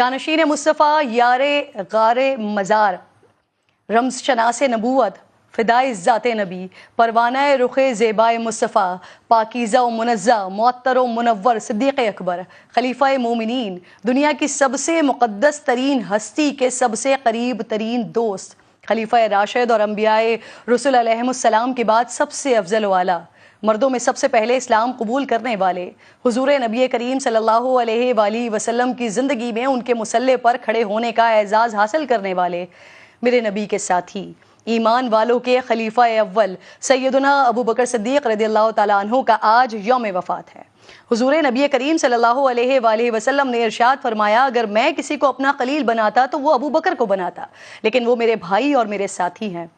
जानशीन मुस्तफ़ा यार गार मज़ार रम्ज़ शनास नबूवत फ़िदाए ज़ात नबी परवाना रुख़ ज़ेबाए मुस्तफ़ा पाकीज़ा व मुनज़्ज़ा मुअत्तर व मुनव्वर सिद्दीक़ अकबर खलीफ़ा मोमिनीन दुनिया की सबसे मुक़द्दस तरीन हस्ती के सबसे करीब तरीन दोस्त खलीफ़ा राशिद और अंबियाए रसूल अलैहिमुस्सलाम के बाद सबसे अफजल वाला मर्दों में सबसे पहले इस्लाम कबूल करने वाले हुजूर नबी करीम सल्लल्लाहु अलैहि वसल्लम की ज़िंदगी में उनके मुसल्ले पर खड़े होने का एजाज़ हासिल करने वाले मेरे नबी के साथी ईमान वालों के खलीफा अव्वल सैयदना अबू बकर सिद्दीक़ रज़ियल्लाहु ताला अन्हु का आज यौम वफ़ात है। हुजूर नबी करीम सल्लल्लाहु अलैहि वसल्लम ने इरशाद फरमाया, अगर मैं किसी को अपना खलील बनाता तो वो अबू बकर को बनाता, लेकिन वो मेरे भाई और मेरे साथी हैं।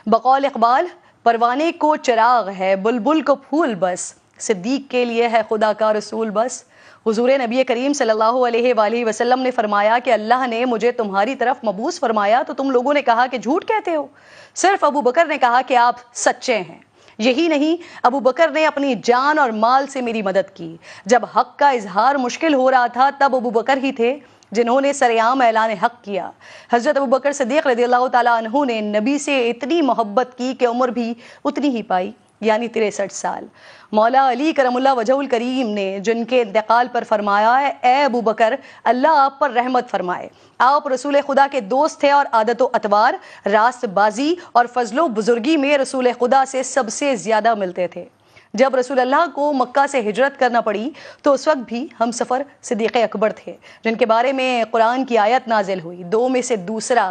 बकौल इक़बाल, परवाने को चिराग है बुलबुल को फूल बस, सिद्दीक़ के लिए है खुदा का रसूल बस। हुजूर नबी करीम सल्लल्लाहु अलैहि वसल्लम ने फरमाया कि अल्लाह ने मुझे तुम्हारी तरफ मबूस फरमाया तो तुम लोगों ने कहा कि झूठ कहते हो। सिर्फ अबू बकर ने कहा कि आप सच्चे हैं। यही नहीं, अबू बकर ने अपनी जान और माल से मेरी मदद की। जब हक का इजहार मुश्किल हो रहा था तब अबू बकर ही थे जिन्होंने सरेआम ऐलान हक किया। हज़रत अबू बकर सिद्दीक़ रज़ियल्लाहु ताला अन्हु ने नबी से इतनी मोहब्बत की कि उम्र भी उतनी ही पाई, यानी 63 साल। मौला अली करमुल्लाह वजहुल करीम ने जिनके इंतकाल पर फरमाया है, ए अबू बकर, अल्लाह आप पर रहमत फरमाए, आप रसूल खुदा के दोस्त थे और आदत व अतवार, रास्तबाजी और फजलो बुजुर्गी में रसूल खुदा से सबसे ज़्यादा मिलते थे। जब रसूल अल्लाह को मक्का से हिजरत करना पड़ी तो उस वक्त भी हम सफ़र सिद्दीक़ अकबर थे, जिनके बारे में कुरान की आयत नाजिल हुई। दो में से दूसरा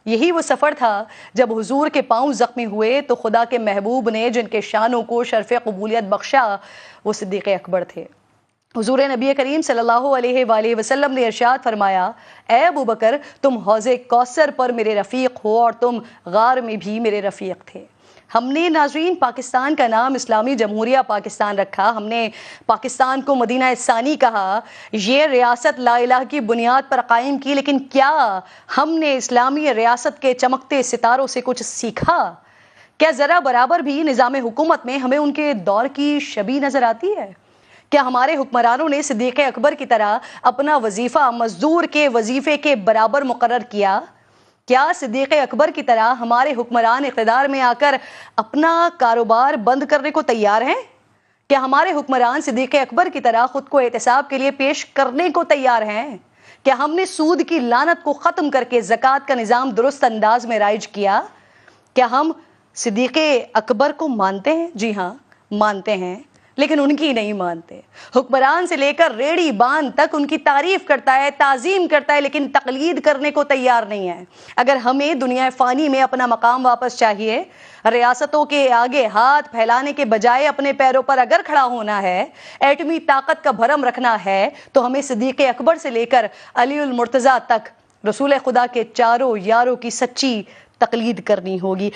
यही वो सफ़र था जब हुजूर के पाँव ज़ख्मी हुए तो खुदा के महबूब ने जिनके शानों को शर्फ़ कबूलियत बख्शा वो सिद्दीक़ अकबर थे। हुजूर नबी करीम सल्लल्लाहु अलैहि वसल्लम ने इरशाद फरमाया, ए अबू बकर, तुम हौज़े कौसर पर मेरे रफ़ीक हो और तुम गार में भी मेरे रफ़ीक थे। हमने नाज़रीन पाकिस्तान का नाम इस्लामी जमहूरिया पाकिस्तान रखा, हमने पाकिस्तान को मदीना सानी कहा, ये रियासत ला इलाहा की बुनियाद पर कायम की, लेकिन क्या हमने इस्लामी रियासत के चमकते सितारों से कुछ सीखा? क्या ज़रा बराबर भी निज़ाम हुकूमत में हमें उनके दौर की शबी नज़र आती है? क्या हमारे हुक्मरानों ने सिद्दीक़ अकबर की तरह अपना वजीफ़ा मज़दूर के वजीफ़े के बराबर मुकर्रर किया? क्या सिद्दीक़ अकबर की तरह हमारे हुक्मरान इक़्तिदार में आकर अपना कारोबार बंद करने को तैयार हैं? क्या हमारे हुक्मरान सिद्दीक़ अकबर की तरह खुद को एहतसाब के लिए पेश करने को तैयार हैं? क्या हमने सूद की लानत को ख़त्म करके ज़कात का निज़ाम दुरुस्त अंदाज में राइज किया? क्या हम सिद्दीक़ अकबर को मानते हैं? जी हाँ, मानते हैं, लेकिन उनकी नहीं मानते। हुक्मरान से लेकर रेड़ी बांध तक उनकी तारीफ करता है, ताज़ीम करता है, लेकिन तकलीद करने को तैयार नहीं है। अगर हमें दुनिया फ़ानी में अपना मकाम वापस चाहिए, रियासतों के आगे हाथ फैलाने के बजाय अपने पैरों पर अगर खड़ा होना है, एटमी ताकत का भरम रखना है, तो हमें सिद्दीक़ अकबर से लेकर अली उल मुर्तज़ा तक रसूल खुदा के चारों यारों की सच्ची तकलीद करनी होगी।